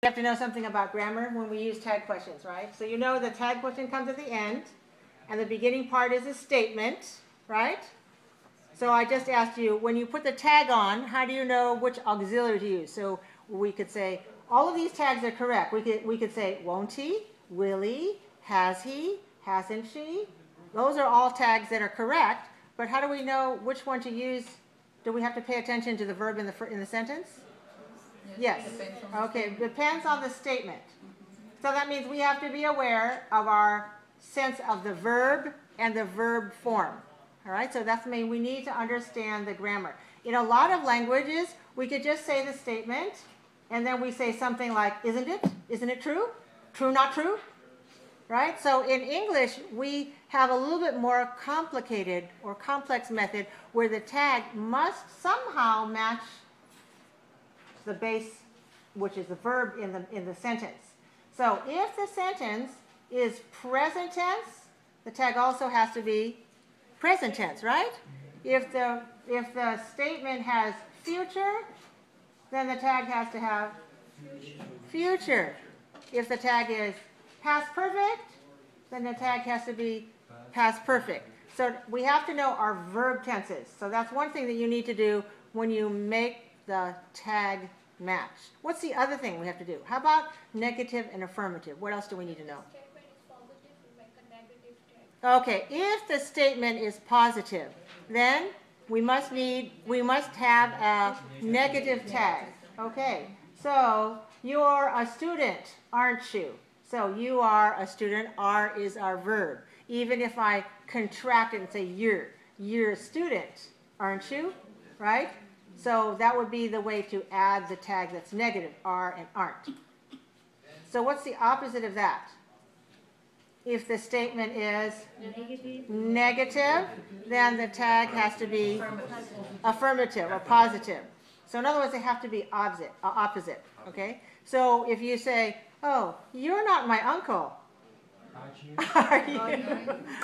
You have to know something about grammar when we use tag questions, right? So you know the tag question comes at the end, and the beginning part is a statement, right? So I just asked you, when you put the tag on, how do you know which auxiliary to use? So we could say, all of these tags are correct. We could say, won't he, will he, has he, hasn't she? Those are all tags that are correct, but how do we know which one to use? Do we have to pay attention to the verb in the sentence? Yes. Okay, depends on the statement. So that means we have to be aware of our sense of the verb and the verb form. All right, so that's mean we need to understand the grammar. In a lot of languages, we could just say the statement, and then we say something like, isn't it? Isn't it true? True, not true? Right? So in English, we have a little bit more complicated or complex method where the tag must somehow match the base, which is the verb in the sentence. So if the sentence is present tense, the tag also has to be present tense, right? If the statement has future, then the tag has to have future. If the tag is past perfect, then the tag has to be past perfect. So we have to know our verb tenses. So that's one thing that you need to do when you make the tag match. What's the other thing we have to do? How about negative and affirmative? What else do we need to know? Statement is positive, we make a negative tag. Okay, if the statement is positive, then we must have a negative tag. Okay, so you're a student, aren't you? So you are a student, are is our verb. Even if I contract it and say you're a student, aren't you? Right? So that would be the way to add the tag that's negative, are and aren't. So what's the opposite of that? If the statement is negative, then the tag has to be affirmative or positive. So in other words, they have to be opposite, okay? So if you say, oh, you're not my uncle. Are you?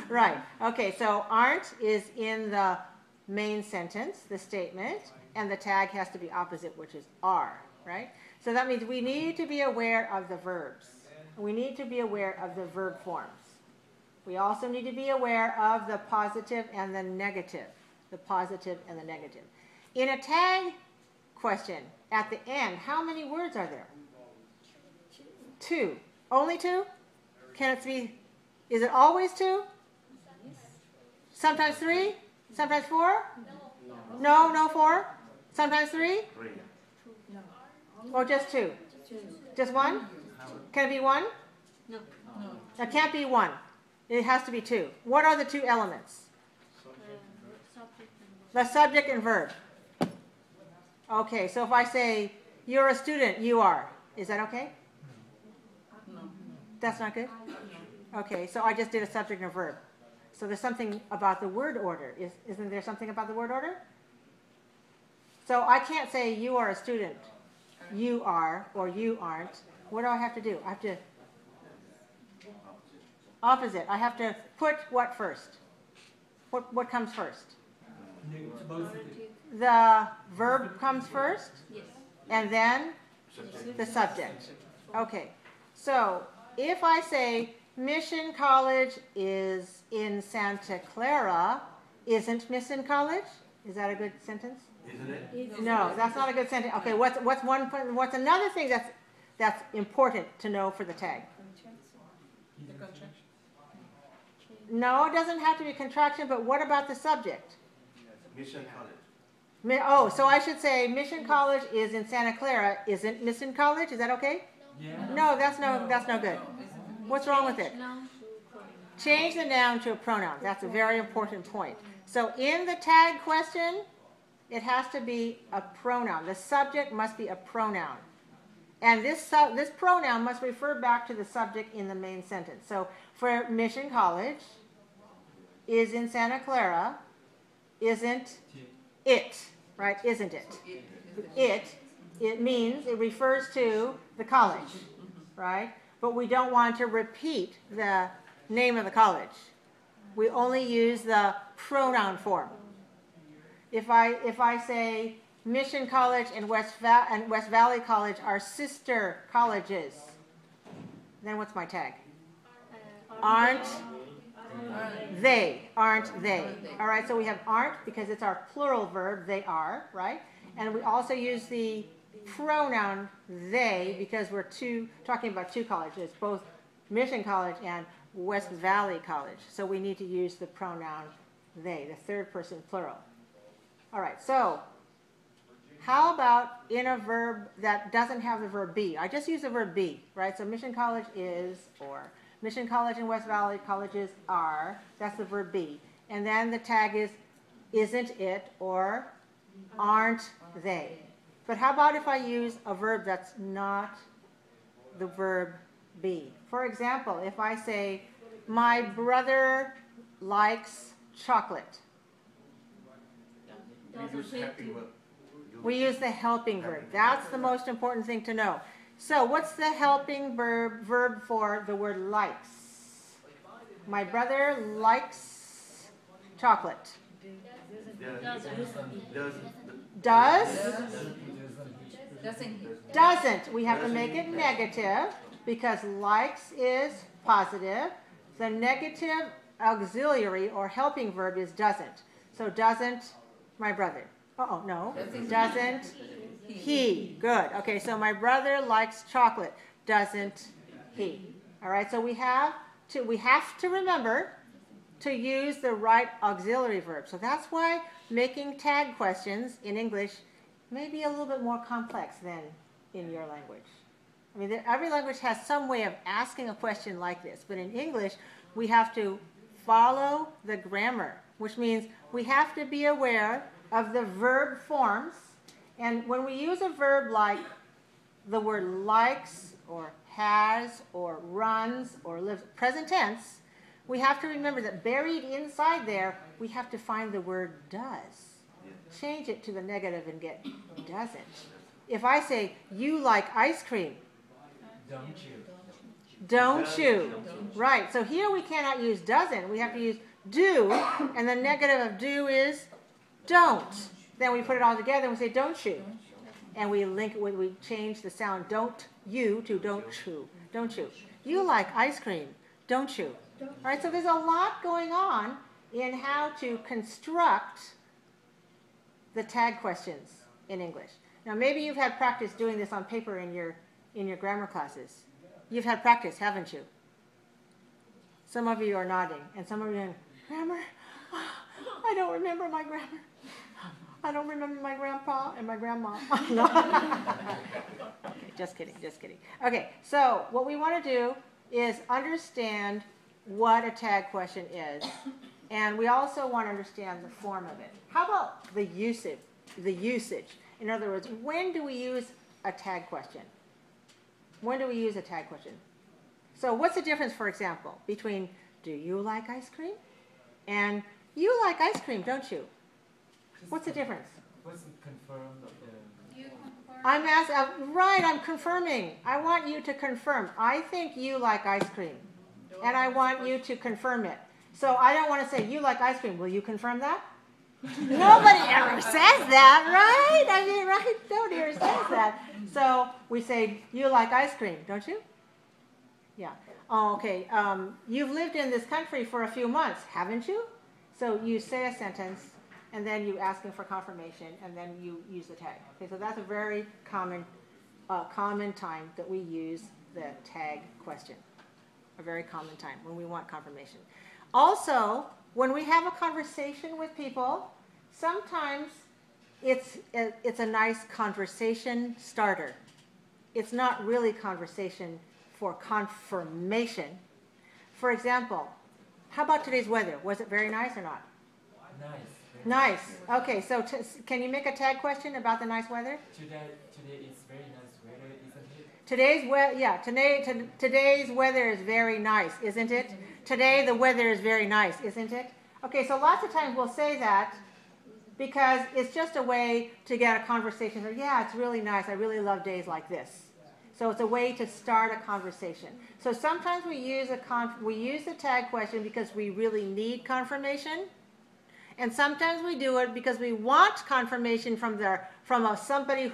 Right. Okay, so aren't is in the main sentence, the statement, and the tag has to be opposite, which is are, right? So that means we need to be aware of the verbs. We need to be aware of the verb forms. We also need to be aware of the positive and the negative. The positive and the negative. In a tag question, at the end, how many words are there? 2. Only 2? Can it be, is it always 2? Sometimes 3? Sometimes 4? No, no 4? Sometimes 3? Or just 2? Just 1? Can it be 1? No. It can't be 1. It has to be 2. What are the 2 elements? The subject and verb. Okay, so if I say, you're a student, you are. Is that okay? No. That's not good? Okay, so I just did a subject and a verb. So there's something about the word order. Isn't there something about the word order? So I can't say you are a student, you are, or you aren't. What do I have to do? I have to, opposite. I have to put what first? What comes first? The verb comes first? Yes. And then the subject. Okay, so if I say Mission College is in Santa Clara, isn't Mission College? Is that a good sentence? Isn't it? No, that's not a good sentence. Okay, what's another thing that's important to know for the tag? The contraction. No, it doesn't have to be contraction, but what about the subject? Mission College. Oh, so I should say Mission College is in Santa Clara, isn't Mission College? Is that okay? Yeah. No, that's no good. What's wrong with it? Noun. Change the noun to a pronoun. That's a very important point. So in the tag question, it has to be a pronoun. The subject must be a pronoun. And this pronoun must refer back to the subject in the main sentence. So for Mission College is in Santa Clara, isn't it, right? Isn't it? It means, it refers to the college, right? But we don't want to repeat the name of the college. We only use the pronoun form. If I say, Mission College and West Valley College are sister colleges. Then what's my tag? Aren't they? Aren't they? All right, so we have aren't because it's our plural verb, they are, right? And we also use the pronoun they because we're talking about two colleges, both Mission College and West Valley College. So we need to use the pronoun they, the third person plural. All right, so how about in a verb that doesn't have the verb be? I just use the verb be, right? So Mission College is, or Mission College and West Valley colleges are, that's the verb be. And then the tag is, isn't it, or aren't they? But how about if I use a verb that's not the verb be? For example, if I say, my brother likes chocolate. We use the helping verb. That's the most important thing to know. So what's the helping verb for the word likes? My brother likes chocolate. Doesn't. We have to make it negative because likes is positive. The negative auxiliary or helping verb is doesn't. So doesn't my brother. Uh-oh, no. Doesn't he. Good. Okay, so my brother likes chocolate. Doesn't he. All right, so we have to remember to use the right auxiliary verb. So that's why making tag questions in English may be a little bit more complex than in your language. I mean, every language has some way of asking a question like this, but in English, we have to follow the grammar, which means we have to be aware of the verb forms. And when we use a verb like the word likes or has or runs or lives, present tense, we have to remember that buried inside there, we have to find the word does. Change it to the negative and get doesn't. If I say, you like ice cream. Don't you? Don't you? Right, so here we cannot use doesn't. We have to use do, and the negative of do is don't. Then we put it all together and we say don't you. And we link it we change the sound don't you to don't you. Don't you? You like ice cream, don't you? All right, so there's a lot going on in how to construct the tag questions in English. Now maybe you've had practice doing this on paper in your grammar classes. You've had practice, haven't you? Some of you are nodding, and some of you are going, grammar? I don't remember my grammar. I don't remember my grandpa and my grandma. Okay, just kidding, just kidding. Okay, so what we want to do is understand what a tag question is, and we also want to understand the form of it. How about the usage? In other words, when do we use a tag question? When do we use a tag question? So what's the difference, for example, between do you like ice cream and you like ice cream, don't you? What's the difference? What's confirmed? I'm asking, right, I'm confirming. I want you to confirm. I think you like ice cream, and I want you to confirm it. So I don't want to say, you like ice cream. Will you confirm that? Nobody ever says that, right? I mean, right? Nobody ever says that. So we say, you like ice cream, don't you? Yeah. Oh, okay. You've lived in this country for a few months, haven't you? So you say a sentence, and then you ask him for confirmation, and then you use the tag. Okay, so that's a very common time that we use the tag question. A very common time when we want confirmation. Also, when we have a conversation with people, sometimes it's a nice conversation starter. It's not really conversation for confirmation. For example, how about today's weather? Was it very nice or not? Nice. Nice. Okay, so can you make a tag question about the nice weather? Today is very nice weather, isn't it? Today's weather is very nice, isn't it? Today the weather is very nice, isn't it? Okay, so lots of times we'll say that because it's just a way to get a conversation. Or, yeah, it's really nice. I really love days like this. So it's a way to start a conversation. So sometimes we use the tag question because we really need confirmation. And sometimes we do it because we want confirmation from somebody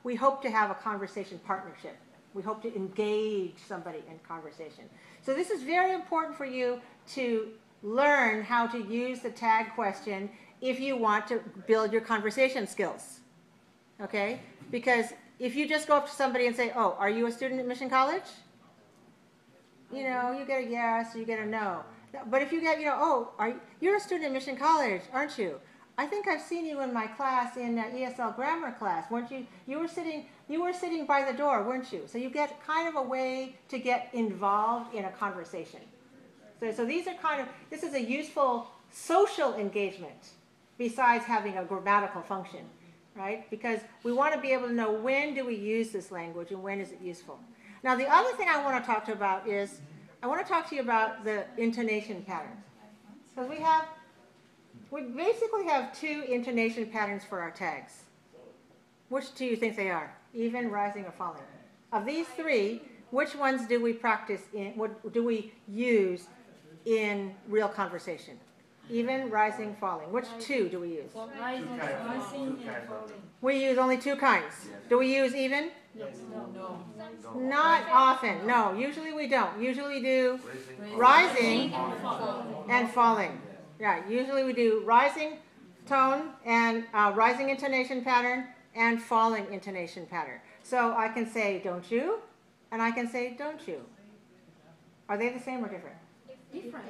we hope to have a conversation partnership. We hope to engage somebody in conversation. So this is very important for you to learn how to use the tag question if you want to build your conversation skills. Okay? Because if you just go up to somebody and say, oh, are you a student at Mission College? You know, you get a yes, you get a no. But if you get, oh, you're a student at Mission College, aren't you? I think I've seen you in my class, in ESL grammar class, weren't you? You were sitting by the door, weren't you? So you get kind of a way to get involved in a conversation. So these are this is a useful social engagement besides having a grammatical function, right? Because we want to be able to know when do we use this language and when is it useful. Now the other thing I want to talk to you about is, I want to talk to you about the intonation patterns. Because we basically have two intonation patterns for our tags. Which do you think they are? Even, rising, or falling? Of these three, which ones do we practice in, what do we use in real conversation? Even, rising, falling. Which two do we use? Rising and falling. We use only two kinds. Do we use even? Yes. No. Not often. No, usually we don't. Usually we do rising and falling. Yeah, usually we do rising tone and rising intonation pattern and falling intonation pattern. So I can say, don't you? And I can say, don't you? Are they the same or different? Different.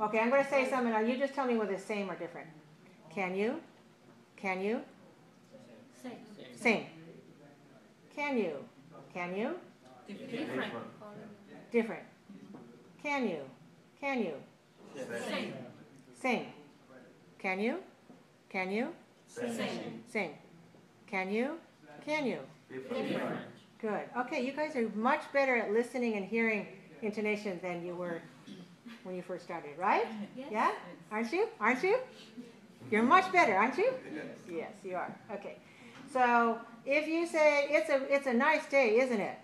Okay, I'm going to say something. Now you just tell me whether it's same or different. Can you? Can you? Same. Same. Can you? Can you? Different. Different. Can you? Can you? Same. Same. Can you? Can you? Same. Same. Can you? Can you? Different. Good. Okay, you guys are much better at listening and hearing intonation than you were when you first started, right? Yes. Yeah? Aren't you? Aren't you? You're much better, aren't you? Yes, you are. Okay. So if you say, it's a nice day, isn't it?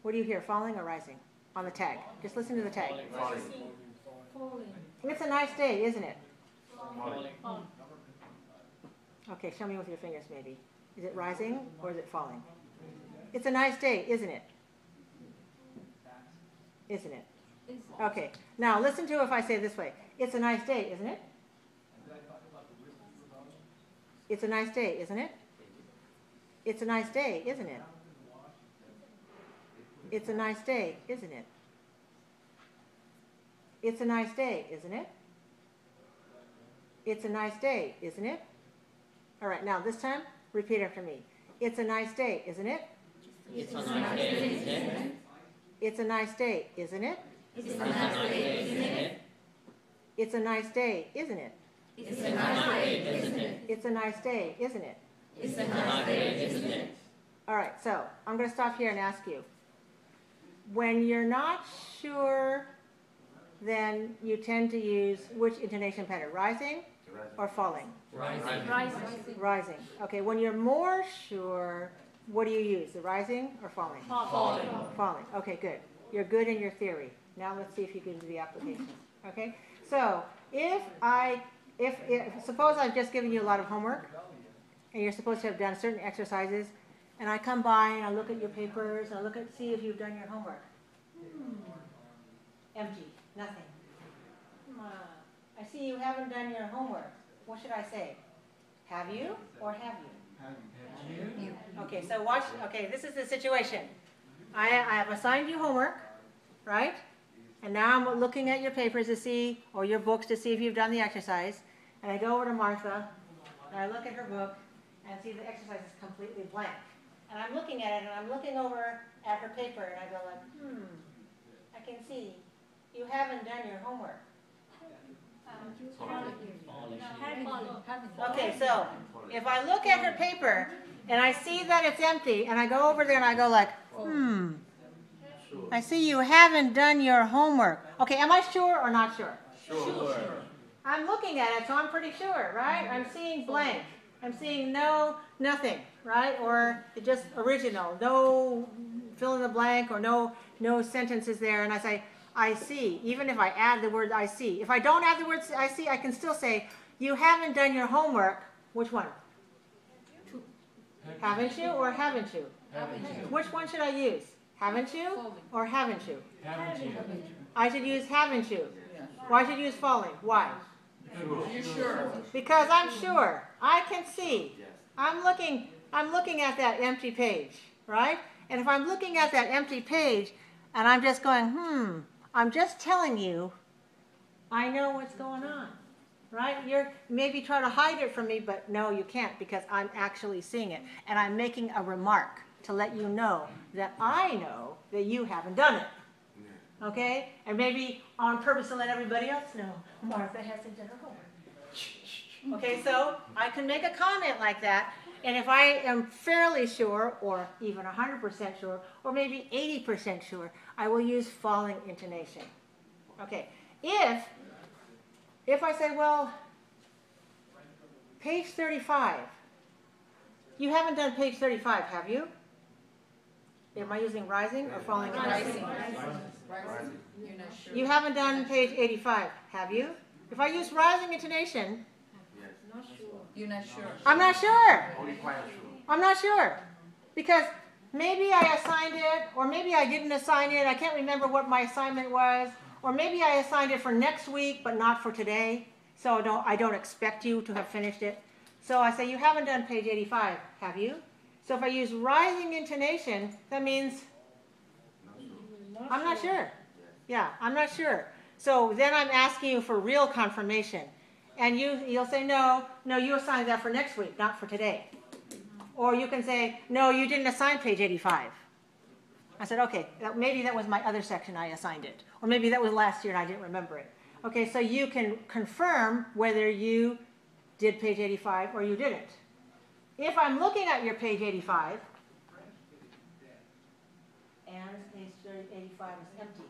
What do you hear, falling or rising on the tag? Just listen to the tag. Falling. It's a nice day, isn't it? Falling. Okay, show me with your fingers maybe. Is it rising or is it falling? It's a nice day, isn't it? Isn't it? Okay, now listen to if I say it this way. It's a nice day, isn't it? It's a nice day, isn't it? It's a nice day, isn't it? It's a nice day, isn't it? It's a nice day, isn't it? It's a nice day, isn't it? All right, now this time, repeat after me. It's a nice day, isn't it? It's a nice day, isn't it? It's a nice day, isn't it? It's a nice day, isn't it? It's a nice day, isn't it? It's a nice day, isn't it? It's a nice day, isn't it? It's a nice day, isn't it? All right, so I'm going to stop here and ask you. When you're not sure, then you tend to use which intonation pattern? Rising or falling? Rising. Rising. Okay, when you're more sure, what do you use? The rising or falling? Falling. Falling. Okay, good. You're good in your theory. Now let's see if you can do the application. Okay? So, if suppose I've just given you a lot of homework, and you're supposed to have done certain exercises, and I come by and I look at your papers, and I see if you've done your homework. Empty. Nothing. I see you haven't done your homework. What should I say? Have you or have you? Okay, so watch. Okay, this is the situation. I have assigned you homework, right? And now I'm looking at your papers to see, or your books to see if you've done the exercise. And I go over to Martha, and I look at her book, and see the exercise is completely blank. And I'm looking at it, and I'm looking over at her paper, and I go like, I can see you haven't done your homework. Okay, so if I look at her paper, and I see that it's empty, and I go over there and I go like, I see you haven't done your homework. Okay, am I sure or not sure? Sure. I'm looking at it, so I'm pretty sure, right? I'm seeing blank. I'm seeing nothing, right? Or just original, no fill in the blank or no sentences there. And I say, I see. Even if I add the word I see. If I don't add the word I see, I can still say, you haven't done your homework. Which one? Haven't you or haven't you? Haven't you? Which one should I use? Haven't you or haven't you? Haven't you? I should use haven't you. Why should you use falling? Why? You sure? Because I'm sure. I can see. Yes. I'm looking at that empty page, right? And if I'm looking at that empty page and I'm just going, I'm just telling you, I know what's going on, right? You're maybe trying to hide it from me, but no, you can't because I'm actually seeing it. And I'm making a remark to let you know that I know that you haven't done it. Okay? And maybe on purpose to let everybody else know, Martha hasn't done her homework. Okay, so I can make a comment like that, and if I am fairly sure, or even 100% sure, or maybe 80% sure, I will use falling intonation. Okay, if I say, well, page 35, you haven't done page 35, have you? Am I using rising or falling intonation? Rising. You're not sure. You haven't done page 85, have you? If I use rising intonation, Yes. Not sure. You're not sure. I'm not sure. Only quite sure. I'm not sure. Because maybe I assigned it, or maybe I didn't assign it. I can't remember what my assignment was. Or maybe I assigned it for next week, but not for today. So I don't expect you to have finished it. So I say, you haven't done page 85, have you? So if I use rising intonation, that means I'm not sure. Yeah, I'm not sure. So then I'm asking you for real confirmation. And you'll say, no, you assigned that for next week, not for today. Or you can say, no, you didn't assign page 85. I said, okay, maybe that was my other section I assigned it. Or maybe that was last year and I didn't remember it. Okay, so you can confirm whether you did page 85 or you didn't. If I'm looking at your page 85, and page 85 is empty,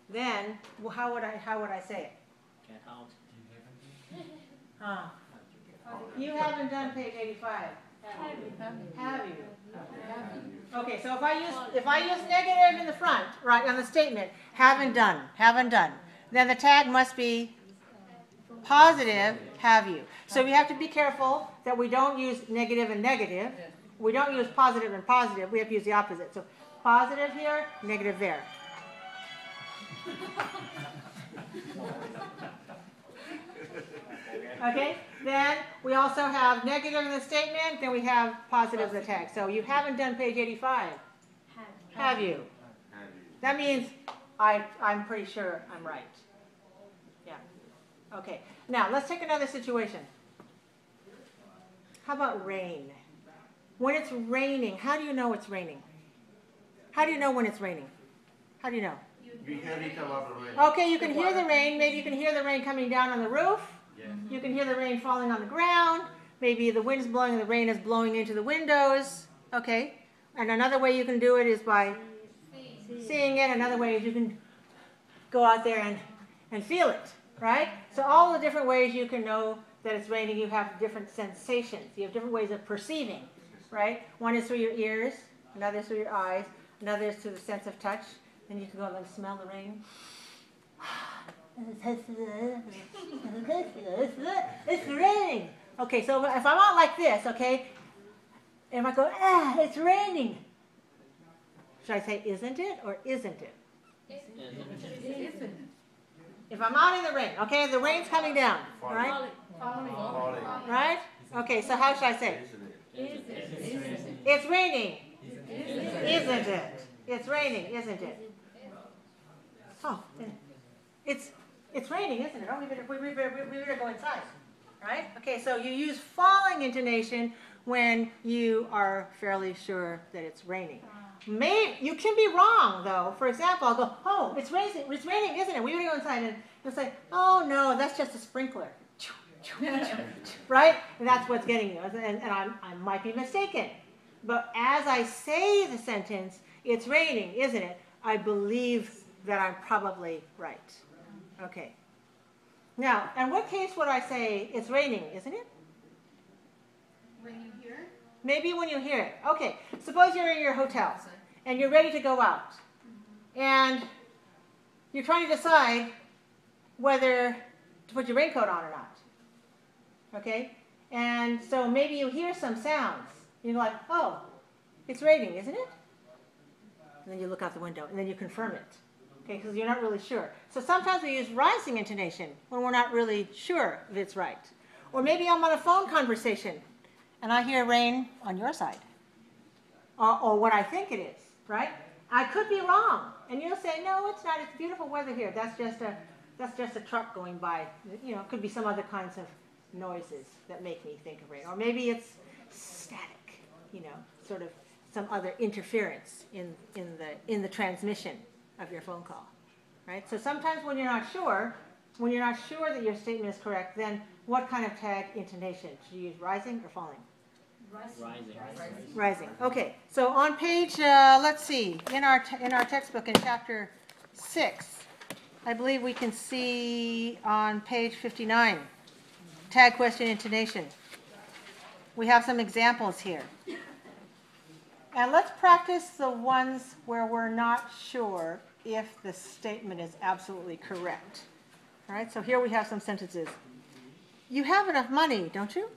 then how would I say it? Get out. Huh. You haven't done page 85, have you? Okay, so if I use negative in the front, right, on the statement, haven't done, then the tag must be positive, have you. So we have to be careful that we don't use negative and negative. We don't use positive and positive. We have to use the opposite. So positive here, negative there. Okay, then we also have negative in the statement, then we have positive in the tag. So you haven't done page 85, have you? That means I'm pretty sure I'm right. Yeah. Okay, now let's take another situation. How about rain? When it's raining, how do you know it's raining? How do you know when it's raining? How do you know? You hear it about the rain. Okay, you can hear the rain. Maybe you can hear the rain coming down on the roof. Yes. You can hear the rain falling on the ground. Maybe the wind's blowing and the rain is blowing into the windows. Okay. And another way you can do it is by seeing it. Another way is you can go out there and feel it, right? So all the different ways you can know that it's raining, you have different sensations. You have different ways of perceiving, right? One is through your ears, another is through your eyes, another is through the sense of touch. Then you can go and smell the rain. It's raining. Okay, so if I'm out like this, okay, and I go, it's raining. Should I say isn't it or isn't it? If I'm out in the rain, okay, the rain's coming down, right? Falling. Right? Okay, so how should I say? Isn't it? It's raining. Isn't it? It's raining, isn't it? Oh, it's raining, isn't it? Oh, we better go inside, right? Okay, so you use falling intonation when you are fairly sure that it's raining. You can be wrong, though. For example, I'll go, oh, it's raining, isn't it? We better go inside, and you'll say, oh, no, that's just a sprinkler. Right? And that's what's getting you, and I might be mistaken. But as I say the sentence, it's raining, isn't it? I believe that I'm probably right. Okay. Now, in what case would I say it's raining, isn't it? When you hear it? Maybe when you hear it. Okay. Suppose you're in your hotel and you're ready to go out. And you're trying to decide whether to put your raincoat on or not. Okay? And so maybe you hear some sounds. You're like, oh, it's raining, isn't it? And then you look out the window, and then you confirm it. Okay, because you're not really sure. So sometimes we use rising intonation when we're not really sure if it's right. Or maybe I'm on a phone conversation, and I hear rain on your side. Or what I think it is, right? I could be wrong. And you'll say, no, it's not. It's beautiful weather here. That's just a truck going by. You know, it could be some other kinds of noises that make me think of rain. Or maybe it's static, you know, sort of some other interference in the transmission of your phone call, right? So sometimes when you're not sure that your statement is correct, then what kind of tag intonation? Should you use rising or falling? Rising. Okay. So on page, let's see, in our textbook in chapter 6, I believe we can see on page 59, tag question intonation. We have some examples here. And let's practice the ones where we're not sure if the statement is absolutely correct. All right, so here we have some sentences. You have enough money, don't you?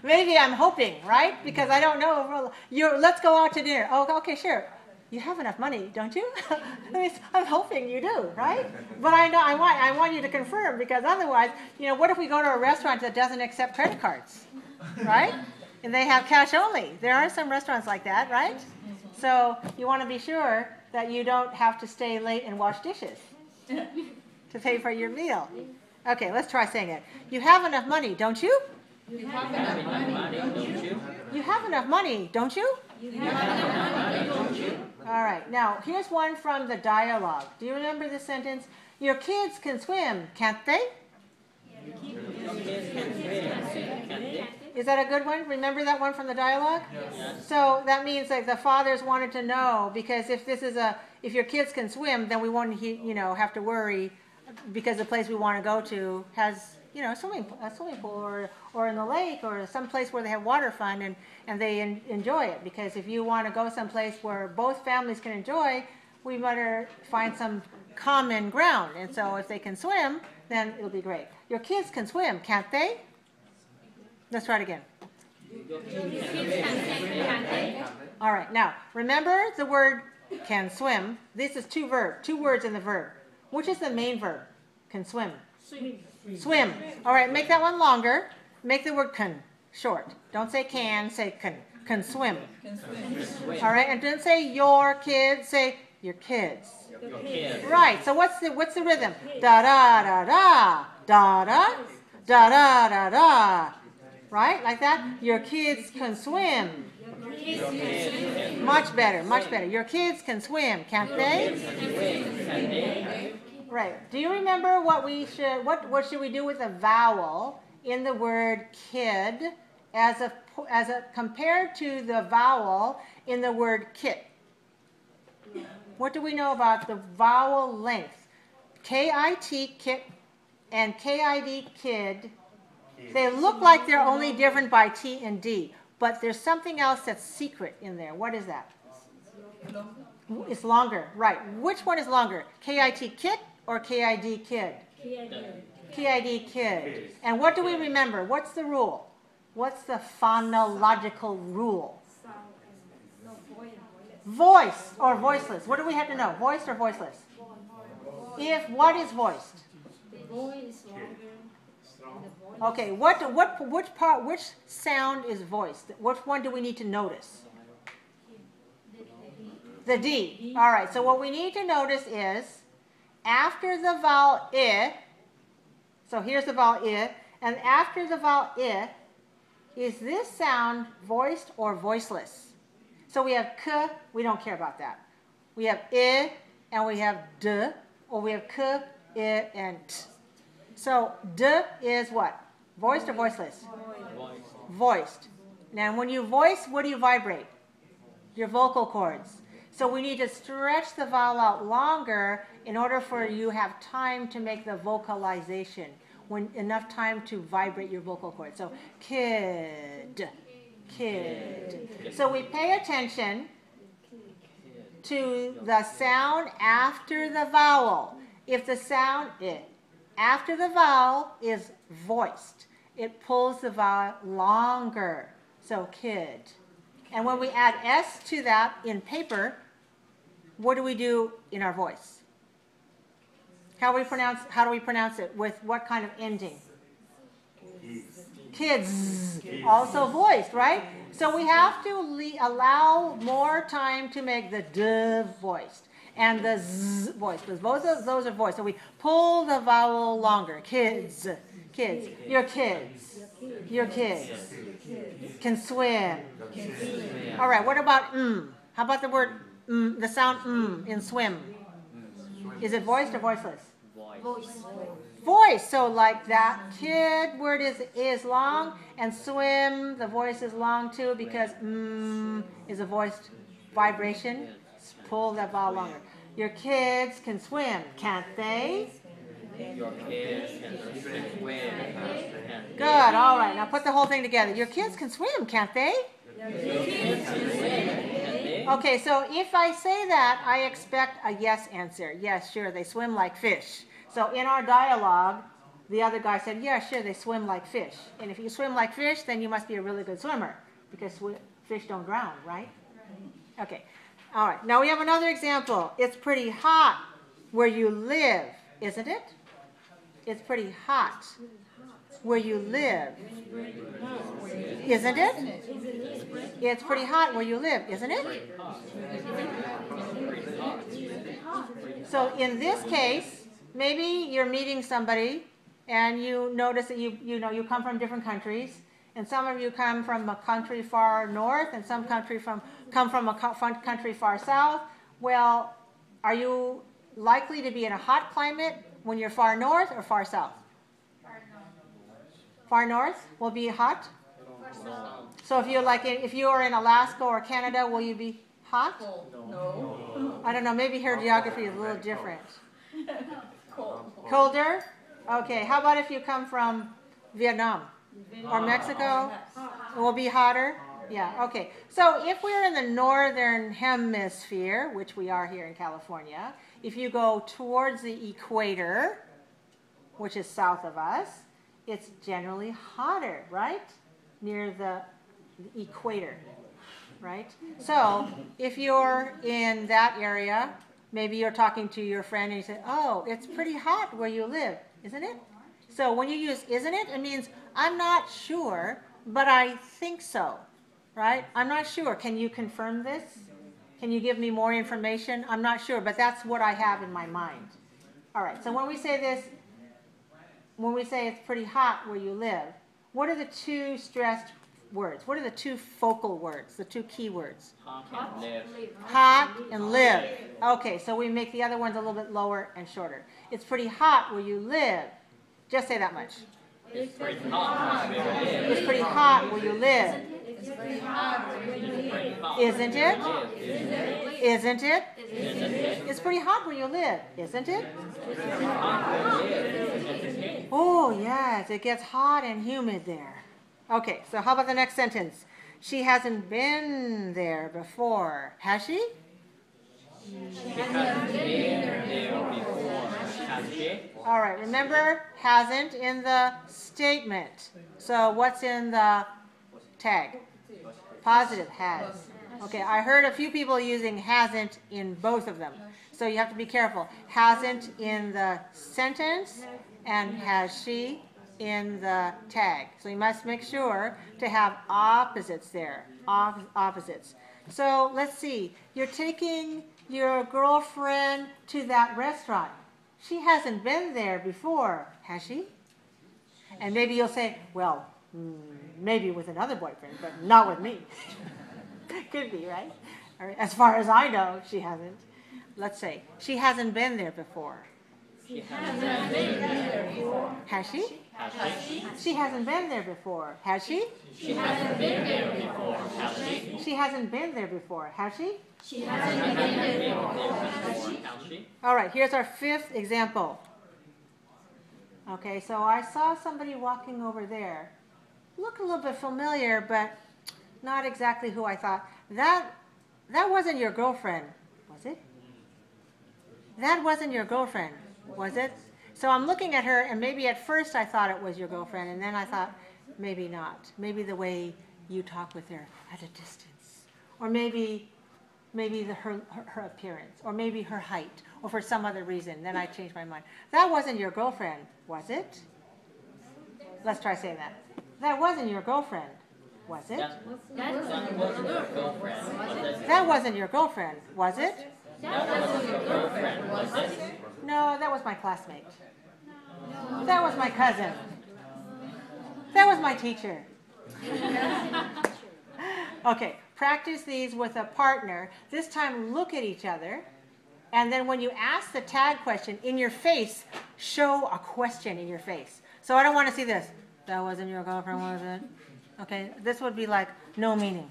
Maybe I'm hoping, right? Because I don't know. Let's go out to dinner. Oh, okay, sure. You have enough money, don't you? I'm hoping you do, right? But I want you to confirm, because otherwise, you know, what if we go to a restaurant that doesn't accept credit cards, right? And they have cash only. There are some restaurants like that, right? So you want to be sure that you don't have to stay late and wash dishes to pay for your meal. Okay, let's try saying it. You have enough money, don't you? You have enough money, don't you? You have enough money, don't you? You have enough money, don't you? All right, now here's one from the dialogue. Do you remember this sentence? Your kids can swim, can't they? Is that a good one? Remember that one from the dialogue? Yes. So that means like the fathers wanted to know, because if your kids can swim, then we won't have to worry, because the place we want to go to has a swimming pool or in the lake or some place where they have water fun and they enjoy it. Because if you want to go someplace where both families can enjoy, we better find some common ground. And so if they can swim, then it'll be great. Your kids can swim, can't they? Let's try it again. All right, now remember the word can swim. This is two words in the verb. Which is the main verb? Can swim. Swim. All right, make that one longer. Make the word can short. Don't say can, say can. Can swim. All right, and don't say your kids, say your kids. Your kids. Right, so what's the rhythm? Da da da da, da da, da da da da. Right, like that? Your kids can swim. Much better, much better. Your kids can swim, can't they? Right. Do you remember what should we do with a vowel in the word kid as compared to the vowel in the word kit? What do we know about the vowel length? K-I-T, kit, and K-I-D, kid. They look like they're only different by T and D, but there's something else that's secret in there. What is that? It's longer, right. Which one is longer? K-I-T, kit, or K-I-D, kid? K-I-D, kid. And what do we remember? What's the rule? What's the phonological rule? Voice or voiceless. What do we have to know? Voiced or voiceless? If what is voiced? Okay, which sound is voiced? Which one do we need to notice? The D. All right, so what we need to notice is after the vowel I, so here's the vowel I, and after the vowel I, is this sound voiced or voiceless? So we have K, we don't care about that. We have I, and we have D, or we have K, I, and T. So D is what? Voiced or voiceless? Voiced. Now when you voice, what do you vibrate? Your vocal cords. So we need to stretch the vowel out longer in order for you to have time to make the vocalization, enough time to vibrate your vocal cords. So kid, kid. So we pay attention to the sound after the vowel. If the sound after the vowel is voiced, it pulls the vowel longer. So kid. And when we add S to that in paper, what do we do in our voice? How do we pronounce it? With what kind of ending? Kids. Also voiced, right? So we have to allow more time to make the D voiced and the Z voiced, because both of those are voiced. So we pull the vowel longer. Kids. Kids. Your kids. Your kids can swim. All right, what about How about the word the sound in swim? Is it voiced or voiceless? Voice. So like that kid word is long, and swim, the voice is long too, because is a voiced vibration. Pull that vowel longer. Your kids can swim, can't they? Your kids can swim. Good. All right. Now put the whole thing together. Your kids can swim, can't they? Okay. So if I say that, I expect a yes answer. Yes, sure. They swim like fish. So in our dialogue, the other guy said, yeah, sure, they swim like fish. And if you swim like fish, then you must be a really good swimmer, because fish don't drown, right? Okay. All right. Now we have another example. It's pretty hot where you live, isn't it? It's pretty hot where you live, isn't it? It's pretty hot where you live, isn't it? So in this case, maybe you're meeting somebody and you notice that you come from different countries, and some of you come from a country far north, and some come from a country far south. Well, are you likely to be in a hot climate when you're far north or far south? Far north will be hot. So if you are in Alaska or Canada, will you be hot? No. I don't know. Maybe here geography is a little different. Colder? Okay. How about if you come from Vietnam or Mexico? It will be hotter? Yeah. Okay. So if we're in the northern hemisphere, which we are here in California, if you go towards the equator, which is south of us, it's generally hotter, right? Near the equator, right? So if you're in that area, maybe you're talking to your friend and you say, oh, it's pretty hot where you live, isn't it? So when you use isn't it, it means I'm not sure, but I think so, right? I'm not sure. Can you confirm this? Can you give me more information? I'm not sure, but that's what I have in my mind. All right, so when we say this, when we say it's pretty hot where you live, what are the two stressed words? What are the two focal words, the two key words? Hot and live. Hot and live. Okay, so we make the other ones a little bit lower and shorter. It's pretty hot where you live. Just say that much. It's pretty hot where you live. It's pretty hot where you live. Isn't it? Isn't it? It's pretty hot where you live, isn't it? Oh, yes, it gets hot and humid there. Okay, so how about the next sentence? She hasn't been there before, has she? She hasn't been there before, has she? All right, remember, hasn't in the statement. So what's in the tag? Positive, has. Okay, I heard a few people using hasn't in both of them. So you have to be careful. Hasn't in the sentence and has she in the tag. So you must make sure to have opposites there. Opposites. So let's see. You're taking your girlfriend to that restaurant. She hasn't been there before, has she? And maybe you'll say, well, maybe with another boyfriend, but not with me. Could be, right? Or as far as I know, she hasn't. Let's say, she hasn't been there before. She hasn't been there before. Has she? Has she? She hasn't been there before. Has she? She hasn't been there before. Has she? She hasn't been there before. Has she? She hasn't been there before. Has she? All right, here's our fifth example. Okay, so I saw somebody walking over there. Looked a little bit familiar, but not exactly who I thought. That wasn't your girlfriend, was Was it? That wasn't your girlfriend, was it? So I'm looking at her, and maybe at first I thought it was your girlfriend, and then I thought, maybe not. Maybe the way you talk with her at a distance. Or maybe her appearance, or maybe her height, or for some other reason. Then I changed my mind. That wasn't your girlfriend, was it? Let's try saying that. That wasn't your girlfriend, was it? That wasn't your girlfriend, was it? That wasn't your girlfriend, was it? That wasn't your girlfriend, was it? No, that was my classmate. That was my cousin. That was my teacher. Okay, practice these with a partner. This time look at each other. And then when you ask the tag question in your face, show a question in your face. So I don't want to see this. That wasn't your girlfriend, was it? Okay, this would be like no meaning.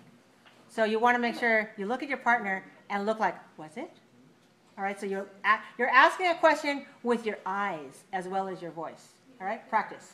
So you want to make sure you look at your partner and look like, was it? All right, so you're asking a question with your eyes as well as your voice. All right, practice.